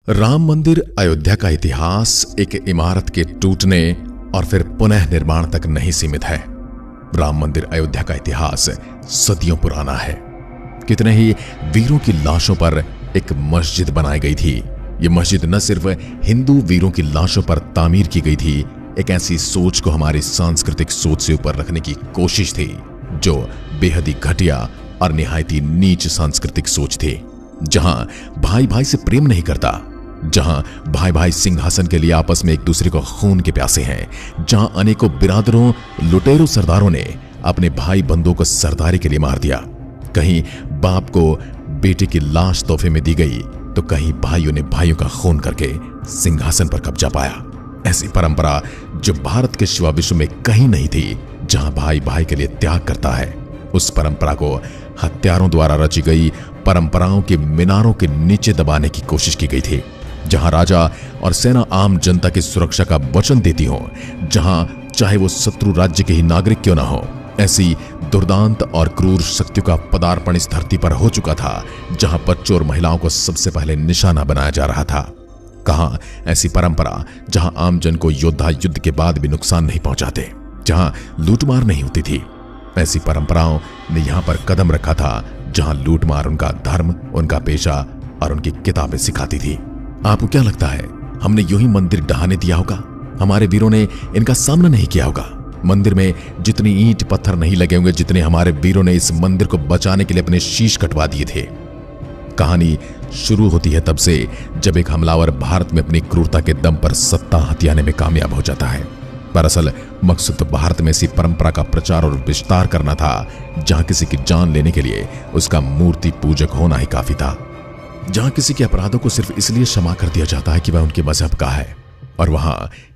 राम मंदिर अयोध्या का इतिहास एक इमारत के टूटने और फिर पुनः निर्माण तक नहीं सीमित है। राम मंदिर अयोध्या का इतिहास सदियों पुराना है। कितने ही वीरों की लाशों पर एक मस्जिद बनाई गई थी। यह मस्जिद न सिर्फ हिंदू वीरों की लाशों पर तामीर की गई थी, एक ऐसी सोच को हमारी सांस्कृतिक सोच से ऊपर रखने की कोशिश थी जो बेहद ही घटिया और निहायती नीच सांस्कृतिक सोच थी, जहां भाई भाई से प्रेम नहीं करता, जहां भाई भाई सिंहासन के लिए आपस में एक दूसरे को खून के प्यासे हैं, जहां अनेकों बिरादरों लुटेरों सरदारों ने अपने भाई बंधुओं को सरदारी के लिए मार दिया। कहीं बाप को बेटे की लाश तोहफे में दी गई तो कहीं भाइयों ने भाइयों का खून करके सिंहासन पर कब्जा पाया। ऐसी परंपरा जो भारत के शिवा विश्व में कहीं नहीं थी, जहां भाई भाई के लिए त्याग करता है। उस परंपरा को हत्यारों द्वारा रची गई परंपराओं के मीनारों के नीचे दबाने की कोशिश की गई थी, जहां राजा और सेना आम जनता की सुरक्षा का वचन देती हो, जहां चाहे वो शत्रु राज्य के ही नागरिक क्यों ना हो। ऐसी दुर्दांत और क्रूर शक्तियों का पदार्पण इस धरती पर हो चुका था, जहां बच्चों और महिलाओं को सबसे पहले निशाना बनाया जा रहा था। कहां ऐसी परंपरा जहां आम जन को योद्धा युद्ध के बाद भी नुकसान नहीं पहुंचाते, जहां लूटमार नहीं होती थी। ऐसी परंपराओं ने यहां पर कदम रखा था जहां लूटमार उनका धर्म, उनका पेशा और उनकी किताबें सिखाती थी। आपको क्या लगता है, हमने यूं ही मंदिर ढहाने दिया होगा? हमारे वीरों ने इनका सामना नहीं किया होगा? मंदिर में जितनी ईंट पत्थर नहीं लगे होंगे जितने हमारे वीरों ने इस मंदिर को बचाने के लिए अपने शीश कटवा दिए थे। कहानी शुरू होती है तब से जब एक हमलावर भारत में अपनी क्रूरता के दम पर सत्ता हथियाने में कामयाब हो जाता है। दरअसल मकसद तो भारत में ऐसी परंपरा का प्रचार और विस्तार करना था जहां किसी की जान लेने के लिए उसका मूर्ति पूजक होना ही काफी था, जहां किसी के अपराधों को सिर्फ इसलिए क्षमा कर दिया जाता है कि वह उनके मजहब का है, और वहां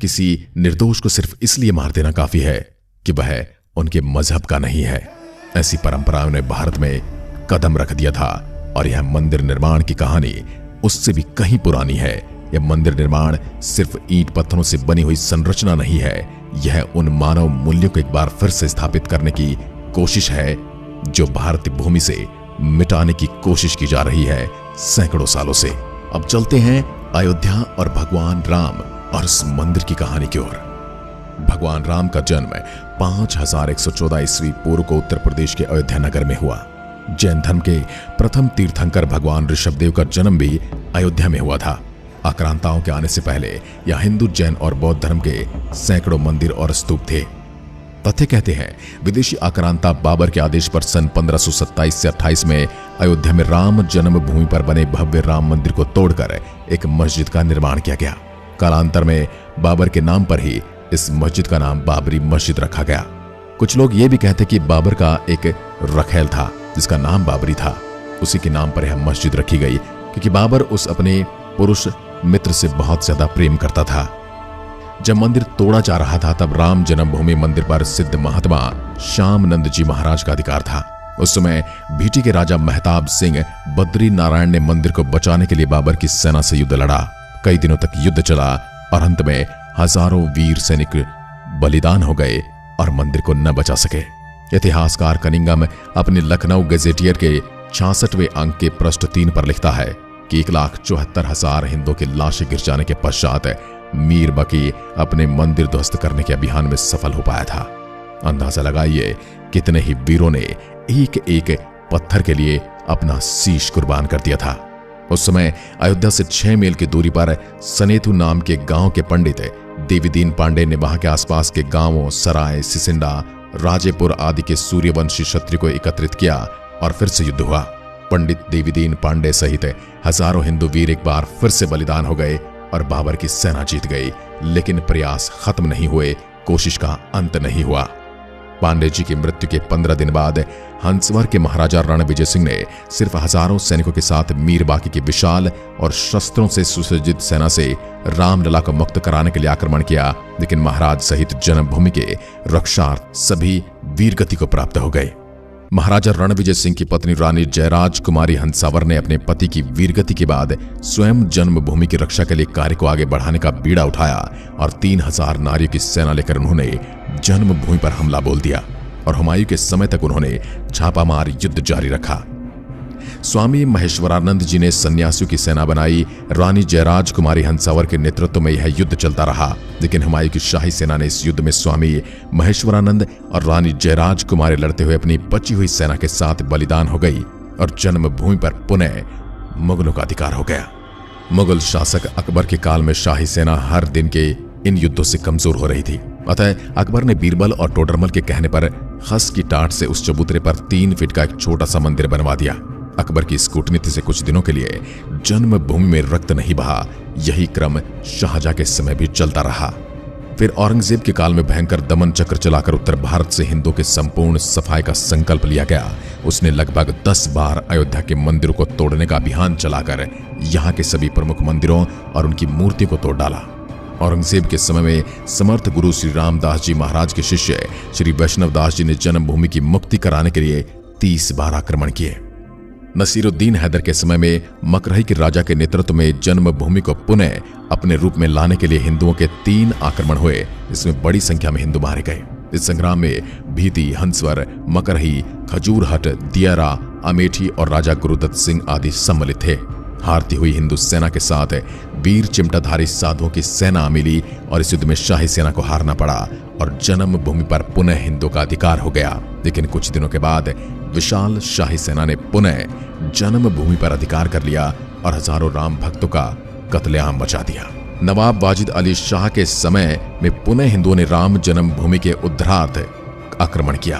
किसी निर्दोष को सिर्फ इसलिए मार देना काफी है कि वह उनके मजहब का नहीं है। ऐसी परंपराओं ने भारत में कदम रख दिया था, और यह मंदिर निर्माण की कहानी उससे भी कहीं पुरानी है। यह मंदिर निर्माण सिर्फ ईंट पत्थरों से बनी हुई संरचना नहीं है, यह उन मानव मूल्यों को एक बार फिर से स्थापित करने की कोशिश है जो भारतीय भूमि से मिटाने की कोशिश की जा रही है सैकड़ों सालों से। अब चलते हैं अयोध्या और भगवान राम और इस मंदिर की कहानी की ओर। भगवान राम का जन्म 5114 ईस्वी पूर्व को उत्तर प्रदेश के अयोध्या नगर में हुआ। जैन धर्म के प्रथम तीर्थंकर भगवान ऋषभदेव का जन्म भी अयोध्या में हुआ था। आक्रांताओं के आने से पहले यह हिंदू, जैन और बौद्ध धर्म के सैकड़ों मंदिर और स्तूप थे। तथ्य कहते हैं विदेशी आक्रांता बाबर के आदेश पर सन 1527 से 28 में अयोध्या में राम जन्मभूमि पर बने भव्य राम मंदिर को तोड़कर एक मस्जिद का निर्माण किया गया। कालांतर में बाबर के नाम पर ही इस मस्जिद का नाम बाबरी मस्जिद रखा गया। कुछ लोग ये भी कहते कि बाबर का एक रखेल था जिसका नाम बाबरी था, उसी के नाम पर यह मस्जिद रखी गई क्योंकि बाबर उस अपने पुरुष मित्र से बहुत ज्यादा प्रेम करता था। जब मंदिर तोड़ा जा रहा था तब राम जन्मभूमि मंदिर पर सिद्ध महात्मा श्याम नंद जी महाराज का अधिकार था। उस समय भीटी के राजा मेहताब सिंह बद्री नारायण ने मंदिर को बचाने के लिए बाबर की सेना से युद्ध लड़ा। कई दिनों तक युद्ध चला और अंत में हजारों वीर सैनिक बलिदान हो गए और मंदिर को न बचा सके। इतिहासकार कनिंगम अपने लखनऊ गजेटियर के 66वें अंक के पृष्ठ 3 पर लिखता है कि 1,74,000 हिंदुओं की लाशें गिर जाने के पश्चात मीर बकी अपने मंदिर ध्वस्त करने के अभियान में सफल हो पाया था। अंदाजा लगाइए कितने ही वीरों ने एक एक पत्थर के लिए अपना शीश कुर्बान कर दिया था। उस समय अयोध्या से 6 मील की दूरी पर सनेतु नाम के गांव के पंडित देवीदीन पांडे ने वहां के आसपास के गांवों सराय, सिसिंडा, राजेपुर आदि के सूर्यवंशी क्षत्रिय को एकत्रित किया और फिर से युद्ध हुआ। पंडित देवीदीन पांडे सहित हजारों हिंदू वीर एक बार फिर से बलिदान हो गए और बाबर की सेना जीत गई, लेकिन प्रयास खत्म नहीं हुए, कोशिश का अंत नहीं हुआ। पांडे जी की मृत्यु के 15 दिन बाद हंसवर के महाराजा रणविजय सिंह ने सिर्फ हजारों सैनिकों के साथ मीर बाकी की विशाल और शस्त्रों से सुसज्जित सेना से रामलला को मुक्त कराने के लिए आक्रमण किया, लेकिन महाराज सहित जन्मभूमि के रक्षार्थ सभी वीरगति को प्राप्त हो गए। महाराजा रणविजय सिंह की पत्नी रानी जयराज कुमारी हंसावर ने अपने पति की वीरगति के बाद स्वयं जन्मभूमि की रक्षा के लिए कार्य को आगे बढ़ाने का बीड़ा उठाया और 3000 नारियों की सेना लेकर उन्होंने जन्मभूमि पर हमला बोल दिया और हुमायूं के समय तक उन्होंने छापामार युद्ध जारी रखा। स्वामी महेश्वरानंद जी ने सन्यासियों की सेना बनाई। रानी जयराज कुमारी हंसावर के नेतृत्व में यह युद्ध चलता रहा, लेकिन हुमायूं की शाही सेना ने इस युद्ध में स्वामी महेश्वरानंद और रानी जयराज कुमारी लड़ते हुए अपनी बची हुई सेना के साथ बलिदान हो गई और जन्मभूमि पर पुनः मुगलों का अधिकार हो गया। मुगल शासक अकबर के काल में शाही सेना हर दिन के इन युद्धों से कमजोर हो रही थी। अतः अकबर ने बीरबल और टोडरमल के कहने पर खस की टाट से उस चबूतरे पर 3 फीट का एक छोटा सा मंदिर बनवा दिया। अकबर की इस कूटनीति से कुछ दिनों के लिए जन्मभूमि में रक्त नहीं बहा। यही क्रम शाहजहां के समय भी चलता रहा। फिर औरंगजेब के काल में भयंकर दमन चक्र चलाकर उत्तर भारत से हिंदुओं के संपूर्ण सफाई का संकल्प लिया गया। उसने लगभग 10 बार अयोध्या के मंदिरों को तोड़ने का अभियान चलाकर यहाँ के सभी प्रमुख मंदिरों और उनकी मूर्तियों को तोड़ डाला। औरंगजेब के समय में समर्थ गुरु श्री रामदास जी महाराज के शिष्य श्री वैष्णव दास जी ने जन्मभूमि की मुक्ति कराने के लिए 30 बार आक्रमण किए। नसीरुद्दीन हैदर के समय में मकरही के राजा के नेतृत्व में जन्मभूमि को पुनः अपने रूप में लाने के लिए हिंदुओं के 3 आक्रमण हुए। इसमें बड़ी संख्या में हिंदू मारे गए। इस संग्राम में भीती, हंसवर, मकरही, खजूरहट, दियारा, अमेठी और राजा गुरुदत्त सिंह आदि सम्मिलित थे। हारती हुई हिंदू सेना के साथ वीर चिमटाधारी साधुओं की सेना मिली और इस युद्ध में शाही सेना को हारना पड़ा और जन्मभूमि पर पुनः हिंदुओं का अधिकार हो गया। लेकिन कुछ दिनों के बाद विशाल शाही सेना ने पुनः जन्मभूमि पर अधिकार कर लिया और हजारों राम भक्तों का कत्लेआम मचा दिया। नवाब वाजिद अली शाह के समय में पुनः हिंदुओं ने राम जन्मभूमि के उद्धारार्थ आक्रमण किया।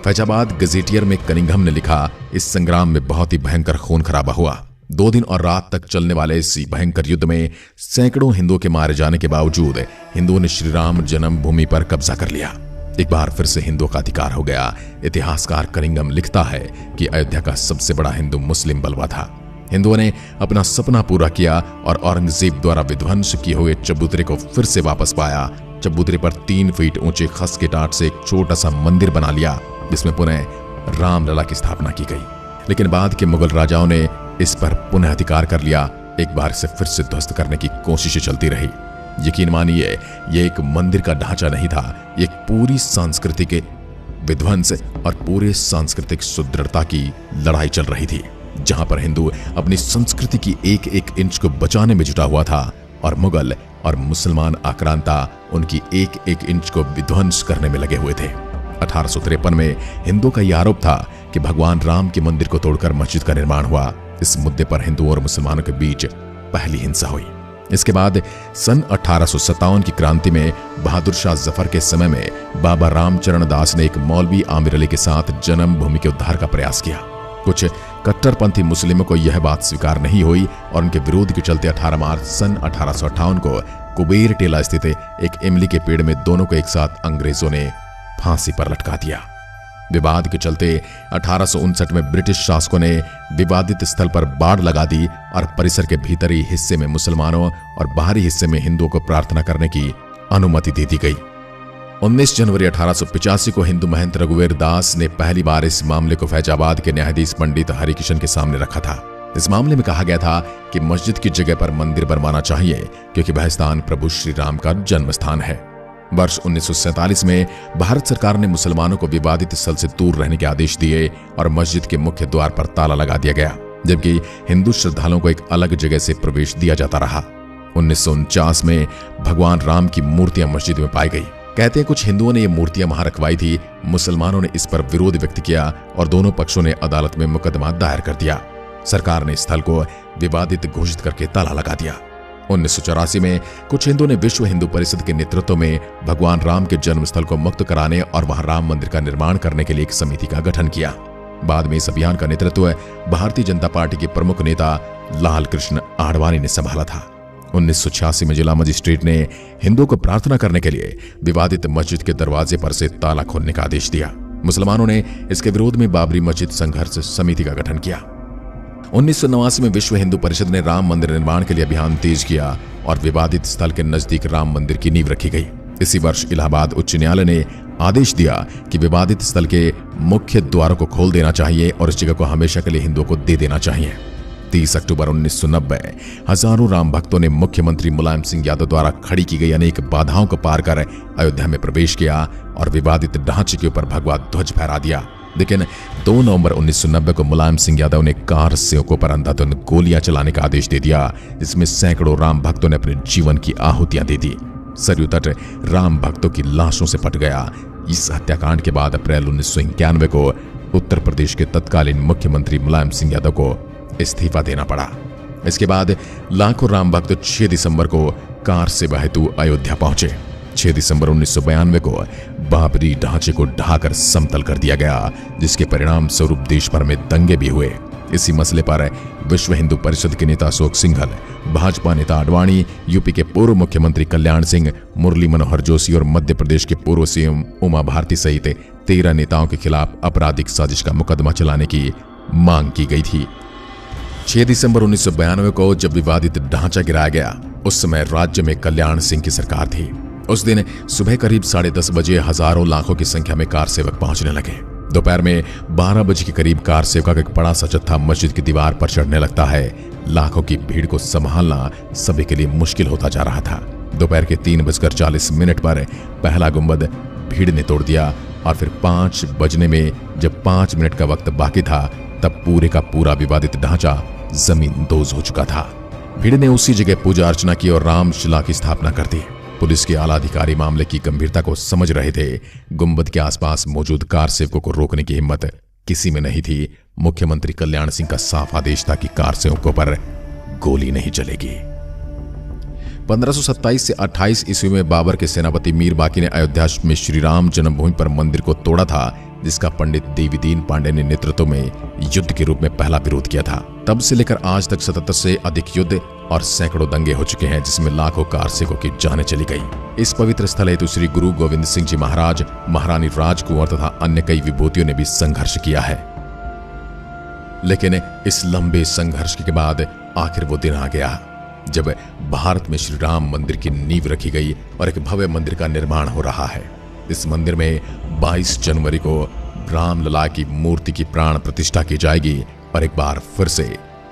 फैजाबाद गजेटियर में कनिंघम ने लिखा, इस संग्राम में बहुत ही भयंकर खून खराबा हुआ। 2 दिन और रात तक चलने वाले इस भयंकर युद्ध में सैकड़ों हिंदुओं के मारे जाने के बावजूद हिंदुओं ने श्री राम जन्मभूमि पर कब्जा कर लिया। एक बार फिर से हिंदुओं का अधिकार हो गया। इतिहासकार कनिंघम लिखता है कि अयोध्या का सबसे बड़ा हिंदू मुस्लिम बलवा था। हिंदुओं ने अपना सपना पूरा किया और औरंगजेब द्वारा विध्वंस किए हुए चबूतरे को फिर से वापस पाया। चबूतरे पर 3 फीट ऊंचे खस के टाट से एक छोटा सा मंदिर बना लिया, जिसमें पुनः रामलला की स्थापना की गई। लेकिन बाद के मुगल राजाओं ने इस पर पुनः अधिकार कर लिया। एक बार इसे फिर से ध्वस्त करने की कोशिशें चलती रही। यकीन मानिए, यह एक मंदिर का ढांचा नहीं था, एक पूरी सांस्कृतिक विध्वंस और पूरे सांस्कृतिक सुदृढ़ता की लड़ाई चल रही थी, जहां पर हिंदू अपनी संस्कृति की एक एक इंच को बचाने में जुटा हुआ था और मुगल और मुसलमान आक्रांता उनकी एक एक इंच को विध्वंस करने में लगे हुए थे। 1853 में हिंदुओं का यह आरोप था कि भगवान राम के मंदिर को तोड़कर मस्जिद का निर्माण हुआ। इस मुद्दे पर हिंदुओं और मुसलमानों के बीच पहली हिंसा हुई। इसके बाद सन 1857 की क्रांति में बहादुर शाह जफर के समय में बाबा रामचरण दास ने एक मौलवी आमिर अली के साथ जन्मभूमि के उद्धार का प्रयास किया। कुछ कट्टरपंथी मुस्लिमों को यह बात स्वीकार नहीं हुई और उनके विरोध के चलते 18 मार्च सन 1858 को कुबेर टेला स्थित एक इमली के पेड़ में दोनों को एक साथ अंग्रेजों ने फांसी पर लटका दिया। विवाद के चलते 1859 में ब्रिटिश शासकों ने विवादित स्थल पर बाड़ लगा दी और परिसर के भीतरी हिस्से में मुसलमानों और बाहरी हिस्से में हिंदुओं को प्रार्थना करने की अनुमति दे दी गई। 19 जनवरी 1885 को हिंदू महंत रघुवीर दास ने पहली बार इस मामले को फैजाबाद के न्यायाधीश पंडित हरिकिशन के सामने रखा था। इस मामले में कहा गया था कि मस्जिद की जगह पर मंदिर बनवाना चाहिए, क्योंकि वह स्थान प्रभु श्री राम का जन्म स्थान है। वर्ष 1947 में भारत सरकार ने मुसलमानों को विवादित स्थल से दूर रहने के आदेश दिए और मस्जिद के मुख्य द्वार पर ताला लगा दिया गया, जबकि हिंदू श्रद्धालुओं को एक अलग जगह से प्रवेश दिया जाता रहा। 1949 में भगवान राम की मूर्तियां मस्जिद में पाई गई। कहते हैं कुछ हिंदुओं ने ये मूर्तियां वहां रखवाई थी। मुसलमानों ने इस पर विरोध व्यक्त किया और दोनों पक्षों ने अदालत में मुकदमा दायर कर दिया। सरकार ने स्थल को विवादित घोषित करके ताला लगा दिया। 1984 में कुछ हिंदुओं ने विश्व हिंदू परिषद के नेतृत्व में भगवान राम के जन्मस्थल को मुक्त कराने और वहां राम मंदिर का निर्माण करने के लिए एक समिति का गठन किया। बाद में इस अभियान का नेतृत्व भारतीय जनता पार्टी के प्रमुख नेता लाल कृष्ण आडवाणी ने संभाला था। 1986 में जिला मजिस्ट्रेट ने हिंदुओं को प्रार्थना करने के लिए विवादित मस्जिद के दरवाजे पर से ताला खोलने का आदेश दिया। मुसलमानों ने इसके विरोध में बाबरी मस्जिद संघर्ष समिति का गठन किया। 1989 में विश्व हिंदू परिषद ने राम मंदिर निर्माण के लिए अभियान तेज किया और विवादित स्थल के नजदीक राम मंदिर की नींव रखी गई। इसी वर्ष इलाहाबाद उच्च न्यायालय ने आदेश दिया कि विवादित स्थल के मुख्य द्वारों को खोल देना चाहिए और इस जगह को हमेशा के लिए हिंदुओं को दे देना चाहिए। 30 अक्टूबर 1990 हजारों राम भक्तों ने मुख्यमंत्री मुलायम सिंह यादव द्वारा खड़ी की गई अनेक बाधाओं को पार कर अयोध्या में प्रवेश किया और विवादित ढांचे के ऊपर भगवा ध्वज फहरा दिया। लेकिन 2 नवंबर 1990 को मुलायम सिंह यादव ने कार सेवकों पर अंधाधुंध गोलियां चलाने का आदेश दे दिया, जिसमें सैकड़ों राम भक्तों ने अपने जीवन की आहुतियां दे दी। सरयू तट राम भक्तों की लाशों से पट गया। इस हत्याकांड के बाद अप्रैल 1991 को उत्तर प्रदेश के तत्कालीन मुख्यमंत्री मुलायम सिंह यादव को इस्तीफा देना पड़ा। इसके बाद लाखों राम भक्त 6 दिसंबर को कार सेवा हेतु अयोध्या पहुंचे। 6 दिसंबर 1992 को बाबरी ढांचे को ढाकर समतल कर दिया गया, जिसके परिणाम स्वरूप देश भर में दंगे भी हुए। इसी मसले पर विश्व हिंदू परिषद के नेता अशोक सिंघल, भाजपा नेता आडवाणी, यूपी के पूर्व मुख्यमंत्री कल्याण सिंह, मुरली मनोहर जोशी और मध्य प्रदेश के पूर्व सीएम उमा भारती सहित 13 नेताओं के खिलाफ आपराधिक साजिश का मुकदमा चलाने की मांग की गई थी। 6 दिसंबर 1992 को जब विवादित ढांचा गिराया गया, उस समय राज्य में कल्याण सिंह की सरकार थी। उस दिन सुबह करीब 10:30 बजे हजारों लाखों की संख्या में कार सेवक पहुंचने लगे। दोपहर में 12 बजे के करीब कार सेवक का एक बड़ा सा जत्था मस्जिद की दीवार पर चढ़ने लगता है। लाखों की भीड़ को संभालना सभी के लिए मुश्किल होता जा रहा था। दोपहर के 3:40 पर पहला गुंबद भीड़ ने तोड़ दिया और फिर 5 बजने में जब 5 मिनट का वक्त बाकी था, तब पूरे का पूरा विवादित ढांचा जमींदोज हो चुका था। भीड़ ने उसी जगह पूजा अर्चना की और रामशिला की स्थापना कर दी। पुलिस के आला अधिकारी मामले की गंभीरता को समझ रहे थे। गुंबद के आसपास मौजूद कार सेवकों को रोकने की हिम्मत किसी में नहीं थी। मुख्यमंत्री कल्याण सिंह का साफ आदेश था कि कार सेवकों पर गोली नहीं चलेगी। 1527 से 28 ईस्वी में बाबर के सेनापति मीर बाकी ने अयोध्या में श्री राम जन्मभूमि पर मंदिर को तोड़ा था, जिसका पंडित देवीदीन पांडे ने नेतृत्व में युद्ध के रूप में पहला विरोध किया था। तब से लेकर आज तक 77 से अधिक युद्ध और सैकड़ों दंगे हो चुके हैं, जिसमें लाखों कार सेवकों की जानें चली गई। इस पवित्र स्थल हेतु श्री गुरु गोविंद सिंह जी महाराज, महारानी राजकुंवर तथा अन्य कई विभूतियों ने भी संघर्ष किया है। लेकिन इस लंबे संघर्ष के बाद आखिर वो दिन आ गया जब भारत में श्री राम मंदिर की नींव रखी गई और एक भव्य मंदिर का निर्माण हो रहा है। इस मंदिर में 22 जनवरी को रामलला की मूर्ति की प्राण प्रतिष्ठा की जाएगी और एक बार फिर से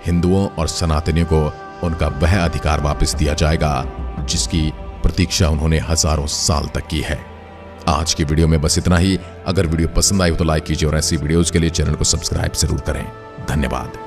हिंदुओं और सनातनियों को उनका वह अधिकार वापस दिया जाएगा जिसकी प्रतीक्षा उन्होंने हजारों साल तक की है। आज की वीडियो में बस इतना ही। अगर वीडियो पसंद आई हो तो लाइक कीजिए और ऐसी वीडियोस के लिए चैनल को सब्सक्राइब जरूर करें। धन्यवाद।